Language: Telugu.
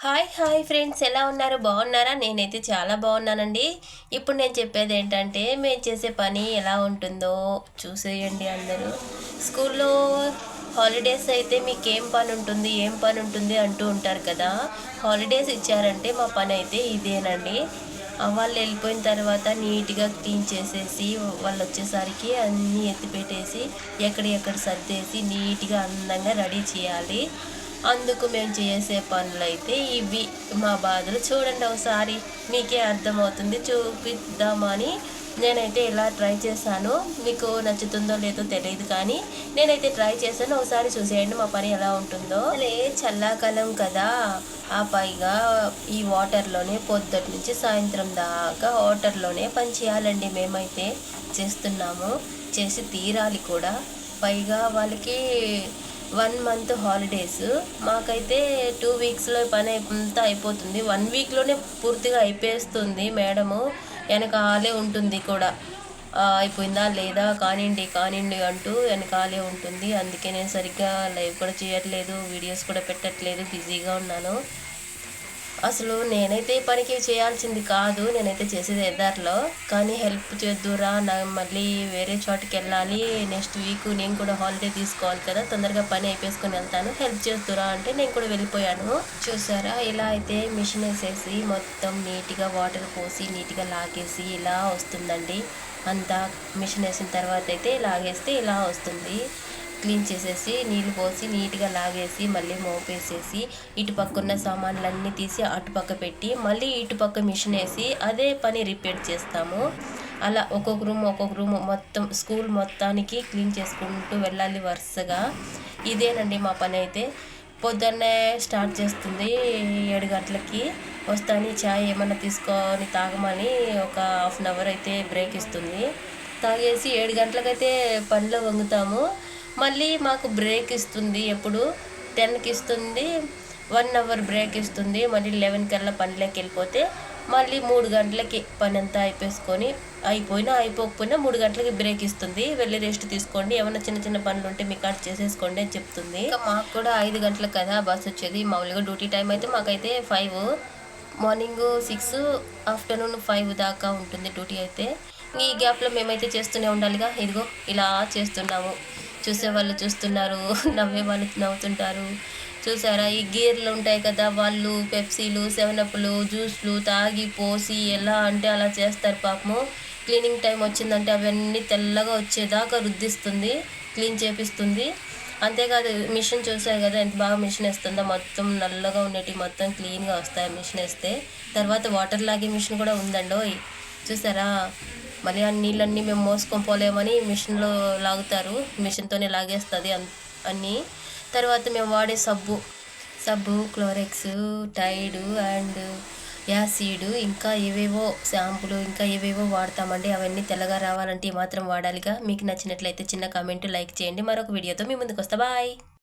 హాయ్ ఫ్రెండ్స్, ఎలా ఉన్నారు? బాగున్నారా? నేనైతే చాలా బాగున్నానండి. ఇప్పుడు నేను చెప్పేది ఏంటంటే, మేము చేసే పని ఎలా ఉంటుందో చూసేయండి అందరూ. స్కూల్లో హాలిడేస్ అయితే మీకేం పని ఉంటుంది, ఏం పని ఉంటుంది అంటూ ఉంటారు కదా. హాలిడేస్ ఇచ్చారంటే మా పని అయితే ఇదేనండి. వాళ్ళు వెళ్ళిపోయిన తర్వాత నీట్గా క్లీన్ చేసేసి వాళ్ళు వచ్చేసరికి అన్నీ ఎత్తిపెట్టేసి ఎక్కడెక్కడ సర్దేసి నీట్గా అందంగా రెడీ చేయాలి. అందుకు మేము చేసే పనులైతే ఇవి. మా బాధలు చూడండి ఒకసారి, మీకే అర్థమవుతుంది. చూపిద్దామని నేనైతే ఇలా ట్రై చేశాను. మీకు నచ్చుతుందో లేదో తెలియదు, కానీ నేనైతే ట్రై చేశాను. ఒకసారి చూసేయండి మా పని ఎలా ఉంటుందో. అసలే చల్లాకాలం కదా, ఆ పైగా ఈ వాటర్లోనే పొద్దుటి నుంచి సాయంత్రం దాకా వాటర్లోనే పని చేయాలండి. మేమైతే చేస్తున్నాము, చేసి తీరాలి కూడా. పైగా వాళ్ళకి 1 మంత్ హాలిడేస్, మాకైతే 2 వీక్స్లో పని అంతా అయిపోతుంది. 1 వీక్లోనే పూర్తిగా అయిపోతుంది. మేడము వెనకాలే ఉంటుంది కూడా, అయిపోయిందా లేదా, కానివ్వండి అంటూ వెనకాలే ఉంటుంది. అందుకే నేను సరిగ్గా లైవ్ కూడా చేయట్లేదు, వీడియోస్ కూడా పెట్టట్లేదు, బిజీగా ఉన్నాను. అసలు నేనైతే పనికి చేయాల్సింది కాదు, నేనైతే చేసేది ఎదారిలో. కానీ హెల్ప్ చేద్దురా, మళ్ళీ వేరే చోటుకి వెళ్ళాలి, నెక్స్ట్ వీక్ నేను కూడా హాలిడే తీసుకోవాలి కదా, తొందరగా పని అయిపోసుకొని వెళ్తాను, హెల్ప్ చేద్దురా అంటే నేను కూడా వెళ్ళిపోయాను. చూసారా, ఇలా అయితే మిషన్ వేసేసి మొత్తం నీట్గా వాటర్ పోసి నీట్గా లాగేసి ఇలా వస్తుందండి. అంతా మిషన్ వేసిన తర్వాత అయితే లాగేస్తే ఇలా వస్తుంది. క్లీన్ చేసేసి నీళ్ళు పోసి నీట్గా లాగేసి మళ్ళీ మోపేసేసి ఇటుపక్క సామాన్లన్నీ తీసి అటుపక్క పెట్టి మళ్ళీ ఇటుపక్క మిషన్ వేసి అదే పని రిపీట్ చేస్తాము. అలా ఒక్కొక్క రూమ్ మొత్తం స్కూల్ మొత్తానికి క్లీన్ చేసుకుంటూ వెళ్ళాలి వరుసగా. ఇదేనండి మా పని అయితే. పొద్దున్నే స్టార్ట్ చేస్తుంది, 7 గంటలకి వస్తాను. చాయ్ ఏమన్నా తీసుకొని తాగమని ఒక హాఫ్ అన్ అవర్ అయితే బ్రేక్ ఇస్తుంది. తాగేసి 7 గంటలకైతే పనిలో వంగుతాము. మళ్ళీ మాకు బ్రేక్ ఇస్తుంది, ఎప్పుడు 10కి ఇస్తుంది, 1 అవర్ బ్రేక్ ఇస్తుంది. మళ్ళీ 11 కల్లా పనిలోకి వెళ్ళిపోతే మళ్ళీ 3 గంటలకి పని అంతా అయిపోకపోయినా 3 గంటలకి బ్రేక్ ఇస్తుంది. వెళ్ళి రెస్ట్ తీసుకోండి, ఏమైనా చిన్న పనులు ఉంటే మీ కాడ చేసేసుకోండి అని చెప్తుంది. ఇంకా మాకు కూడా 5 గంటలకు కదా బస్ వచ్చేది. మామూలుగా డ్యూటీ టైం అయితే మాకైతే 5, మార్నింగ్ 6, ఆఫ్టర్నూన్ 5 దాకా ఉంటుంది డ్యూటీ అయితే. ఈ గ్యాప్లో మేమైతే చేస్తూనే ఉండాలిగా. ఇదిగో ఇలా చేస్తున్నాము, చూసేవాళ్ళు చూస్తున్నారు, నవ్వే వాళ్ళు నవ్వుతుంటారు. చూసారా, ఈ గీర్లు ఉంటాయి కదా, వాళ్ళు పెప్సీలు, 7అప్లు, జ్యూస్లు తాగి పోసి ఎలా అంటే అలా చేస్తారు పాపము. క్లీనింగ్ టైం వచ్చిందంటే అవన్నీ తెల్లగా వచ్చేదాకా రుద్దిస్తుంది, క్లీన్ చేపిస్తుంది. అంతేకాదు, మిషన్ చూసాయి కదా ఎంత బాగా మిషన్ వేస్తుందో, మొత్తం నల్లగా ఉండేటివి మొత్తం క్లీన్గా వస్తాయి మిషన్ వేస్తే. తర్వాత వాటర్ లాగే మిషన్ కూడా ఉందండి, చూసారా. మళ్ళీ ఆ నీళ్ళన్నీ మేము మోసుకొని పోలేమని మిషన్లో లాగుతారు, మిషన్తోనే లాగేస్తుంది అన్నీ. తర్వాత మేము వాడే సబ్బు, క్లోరెక్స్, టైడ్ అండ్ యాసిడ్, ఇంకా ఏవేవో షాంపులు, ఇంకా ఏవేవో వాడతామండి. అవన్నీ తెల్లగా రావాలంటే మాత్రం వాడాలిగా. మీకు నచ్చినట్లయితే చిన్న కామెంట్, లైక్ చేయండి. మరొక వీడియోతో మీ ముందుకు వస్తా. బాయ్.